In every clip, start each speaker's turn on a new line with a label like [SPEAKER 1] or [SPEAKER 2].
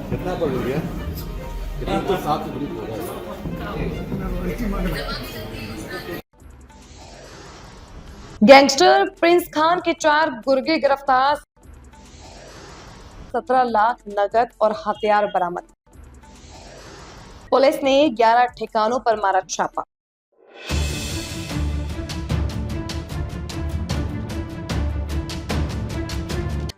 [SPEAKER 1] कितना पड़ गया? कितना तो 7 ग्रुप हो रहा
[SPEAKER 2] गैंगस्टर प्रिंस खान के 4 गुर्गे गिरफ्तार, 17 लाख नगद और हथियार बरामद। पुलिस ने 11 ठिकानों पर मारा छापा।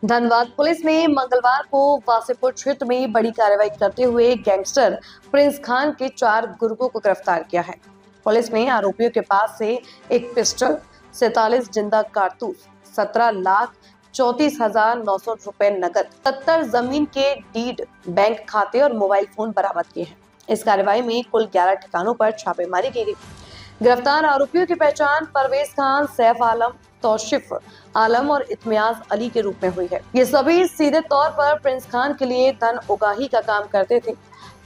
[SPEAKER 2] धनबाद पुलिस ने मंगलवार को वासेपुर क्षेत्र में बड़ी कार्रवाई करते हुए गैंगस्टर प्रिंस खान के 4 गुर्गों को गिरफ्तार किया है। पुलिस ने आरोपियों के पास से एक पिस्टल, 47 जिंदा कारतूस, 17,34,900 रुपए नकद, 70 जमीन के डीड, बैंक खाते और मोबाइल फोन बरामद किए हैं। इस कार्रवाई में कुल 11 ठिकानों पर छापेमारी की गई। गिरफ्तार आरोपियों की पहचान परवेज खान, सैफ आलम, तौशिफ आलम और इत्मियाज अली के रूप में हुई है। ये सभी सीधे तौर पर प्रिंस खान के लिए धन उगाही का काम करते थे।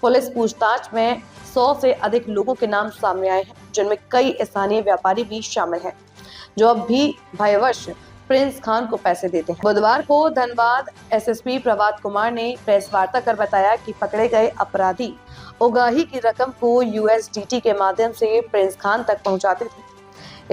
[SPEAKER 2] पुलिस पूछताछ में 100 से अधिक लोगों के नाम सामने आए हैं, जिनमें कई स्थानीय व्यापारी भी शामिल हैं, जो अब भी भयवश प्रिंस खान को पैसे देते हैं। बुधवार को धनबाद एसएसपी प्रभात कुमार ने प्रेस वार्ता कर बताया कि पकड़े गए अपराधी उगाही की रकम को यूएसडीटी के माध्यम से प्रिंस खान तक पहुंचाते थे।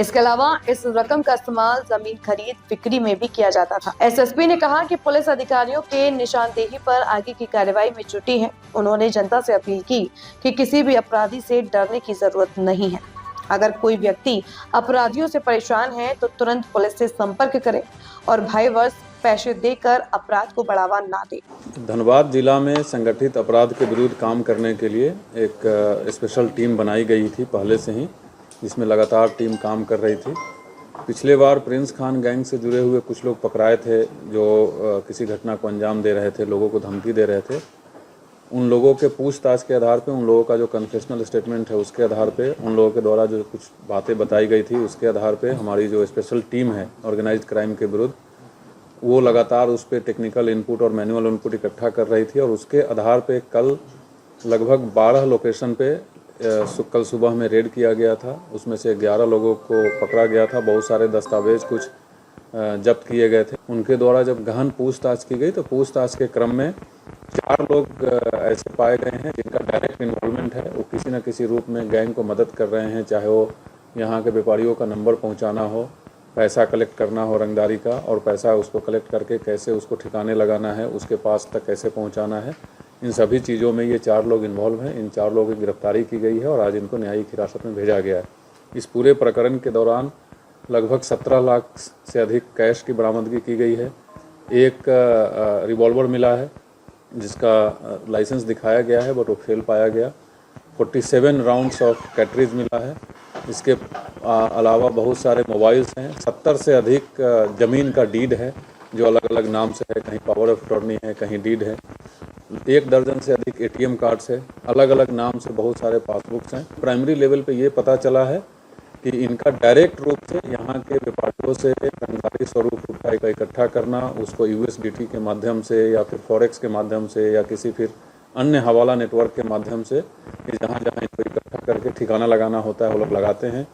[SPEAKER 2] इसके अलावा इस रकम का इस्तेमाल जमीन खरीद बिक्री में भी किया जाता था। एसएसपी ने कहा कि पुलिस अधिकारियों के निशानदेही पर आगे की कार्रवाई में जुटी है। उन्होंने जनता से अपील की कि किसी भी अपराधी से डरने की जरूरत नहीं है। अगर कोई व्यक्ति अपराधियों से परेशान है तो तुरंत पुलिस से संपर्क करे और भयवश पैसे देकर अपराध को बढ़ावा ना दे।
[SPEAKER 3] धनबाद जिला में संगठित अपराध के विरुद्ध काम करने के लिए एक स्पेशल टीम बनाई गई थी पहले से ही, जिसमें लगातार टीम काम कर रही थी। पिछले बार प्रिंस खान गैंग से जुड़े हुए कुछ लोग पकड़ाए थे, जो किसी घटना को अंजाम दे रहे थे, लोगों को धमकी दे रहे थे। उन लोगों के पूछताछ के आधार पे, उन लोगों का जो कन्फेशनल स्टेटमेंट है उसके आधार पे, उन लोगों के द्वारा जो कुछ बातें बताई गई थी उसके आधार पे हमारी जो स्पेशल टीम है ऑर्गेनाइज्ड क्राइम के विरुद्ध, वो लगातार उस पर टेक्निकल इनपुट और मैनुअल इनपुट इकट्ठा कर रही थी। और उसके आधार पे कल लगभग 12 लोकेशन पे कल सुबह में रेड किया गया था। उसमें से 11 लोगों को पकड़ा गया था। बहुत सारे दस्तावेज कुछ जब्त किए गए थे। उनके द्वारा जब गहन पूछताछ की गई तो पूछताछ के क्रम में 4 लोग ऐसे पाए गए हैं जिनका डायरेक्ट इन्वॉल्वमेंट है। वो किसी न किसी रूप में गैंग को मदद कर रहे हैं, चाहे वो यहाँ के व्यापारियों का नंबर पहुँचाना हो, पैसा कलेक्ट करना हो रंगदारी का, और पैसा उसको कलेक्ट करके कैसे उसको ठिकाने लगाना है, उसके पास तक कैसे पहुँचाना है, इन सभी चीज़ों में ये 4 लोग इन्वॉल्व हैं। इन 4 लोगों की गिरफ्तारी की गई है और आज इनको न्यायिक हिरासत में भेजा गया है। इस पूरे प्रकरण के दौरान लगभग 17 लाख से अधिक कैश की बरामदगी की गई है। एक रिवॉल्वर मिला है जिसका लाइसेंस दिखाया गया है बट वो फेल पाया गया। 47 राउंड्स ऑफ कैटरीज मिला है। इसके अलावा बहुत सारे मोबाइल्स हैं। 70 से अधिक ज़मीन का डीड है जो अलग अलग नाम से है, कहीं पावर ऑफ अटॉर्नी है, कहीं डीड है। 1 दर्जन से अधिक एटीएम कार्ड्स है, अलग अलग नाम से बहुत सारे पासबुक्स हैं। प्राइमरी लेवल पे ये पता चला है कि इनका डायरेक्ट रूप से यहाँ के व्यापारियों से रंगदारी स्वरूप रुपये का इकट्ठा करना, उसको यूएसडीटी के माध्यम से या फिर फॉरेक्स के माध्यम से या किसी फिर अन्य हवाला नेटवर्क के माध्यम से जहाँ जहाँ इनको इकट्ठा करके ठिकाना लगाना होता है वो लोग लगाते हैं।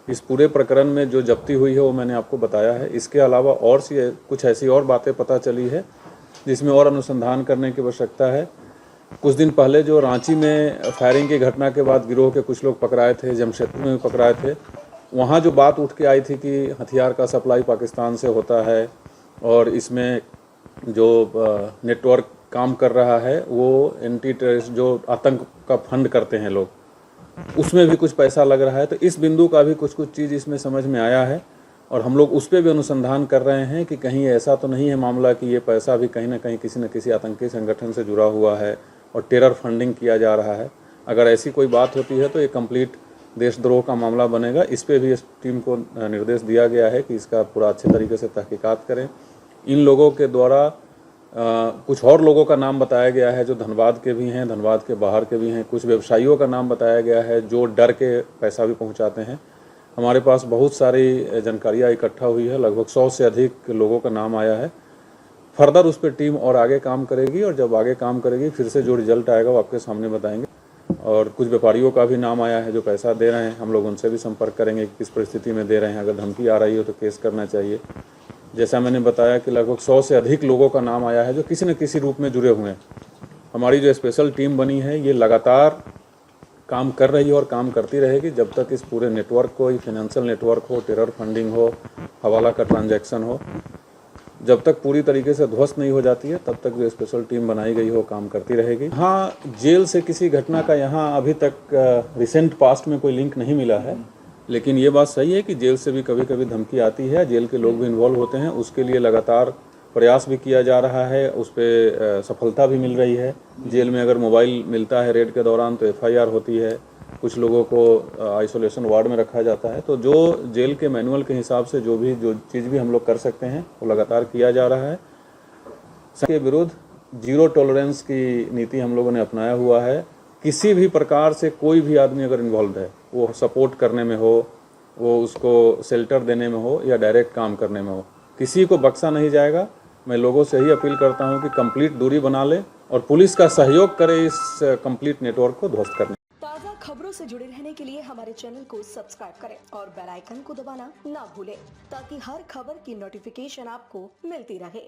[SPEAKER 3] इस पूरे प्रकरण में जो जब्ती हुई है वो मैंने आपको बताया है। इसके अलावा और कुछ ऐसी और बातें पता चली है जिसमें और अनुसंधान करने की आवश्यकता है। कुछ दिन पहले जो रांची में फायरिंग की घटना के बाद गिरोह के कुछ लोग पकड़ाए थे, जमशेदपुर में भी पकड़ाए थे, वहाँ जो बात उठ के आई थी कि हथियार का सप्लाई पाकिस्तान से होता है और इसमें जो नेटवर्क काम कर रहा है वो एंटी टेररिस्ट जो आतंक का फंड करते हैं लोग, उसमें भी कुछ पैसा लग रहा है। तो इस बिंदु का भी कुछ चीज़ इसमें समझ में आया है और हम लोग उस पर भी अनुसंधान कर रहे हैं कि कहीं ऐसा तो नहीं है मामला कि ये पैसा भी कहीं ना कहीं किसी न किसी आतंकी संगठन से जुड़ा हुआ है और टेरर फंडिंग किया जा रहा है। अगर ऐसी कोई बात होती है तो ये कंप्लीट देशद्रोह का मामला बनेगा। इस पे भी इस टीम को निर्देश दिया गया है कि इसका पूरा अच्छे तरीके से तहकीकात करें। इन लोगों के द्वारा कुछ और लोगों का नाम बताया गया है जो धनबाद के भी हैं, धनबाद के बाहर के भी हैं। कुछ व्यवसायियों का नाम बताया गया है जो डर के पैसा भी पहुंचाते हैं। हमारे पास बहुत सारी जानकारियाँ इकट्ठा हुई है, लगभग 100 से अधिक लोगों का नाम आया है। फर्दर उस पर टीम और आगे काम करेगी और जब आगे काम करेगी फिर से जो रिजल्ट आएगा वो आपके सामने बताएंगे। और कुछ व्यापारियों का भी नाम आया है जो पैसा दे रहे हैं। हम लोग उनसे भी संपर्क करेंगे कि किस परिस्थिति में दे रहे हैं। अगर धमकी आ रही हो तो केस करना चाहिए। जैसा मैंने बताया कि लगभग 100 से अधिक लोगों का नाम आया है जो किसी न किसी रूप में जुड़े हुए हैं। हमारी जो स्पेशल टीम बनी है ये लगातार काम कर रही है और काम करती रहेगी जब तक इस पूरे नेटवर्क को, ये फाइनेंशियल नेटवर्क हो, टेरर फंडिंग हो, हवाला का ट्रांजैक्शन हो, जब तक पूरी तरीके से ध्वस्त नहीं हो जाती है तब तक जो स्पेशल टीम बनाई गई हो काम करती रहेगी। हाँ, जेल से किसी घटना का यहाँ अभी तक रिसेंट पास्ट में कोई लिंक नहीं मिला है, लेकिन ये बात सही है कि जेल से भी कभी कभी धमकी आती है, जेल के लोग भी इन्वॉल्व होते हैं। उसके लिए लगातार प्रयास भी किया जा रहा है, उस पर सफलता भी मिल रही है। जेल में अगर मोबाइल मिलता है रेड के दौरान तो FIR होती है, कुछ लोगों को आइसोलेशन वार्ड में रखा जाता है। तो जो जेल के मैनुअल के हिसाब से जो चीज़ भी हम लोग कर सकते हैं वो लगातार किया जा रहा है। के विरुद्ध जीरो टॉलरेंस की नीति हम लोगों ने अपनाया हुआ है। किसी भी प्रकार से कोई भी आदमी अगर इन्वॉल्व है, वो सपोर्ट करने में हो, वो उसको शेल्टर देने में हो या डायरेक्ट काम करने में हो, किसी को बख्शा नहीं जाएगा। मैं लोगों से ही अपील करता हूं कि कंप्लीट दूरी बना ले और पुलिस का सहयोग करे इस कंप्लीट नेटवर्क को ध्वस्त करने।
[SPEAKER 4] ताज़ा खबरों से जुड़े रहने के लिए हमारे चैनल को सब्सक्राइब करें और बेल आइकन को दबाना ना भूलें ताकि हर खबर की नोटिफिकेशन आपको मिलती रहे।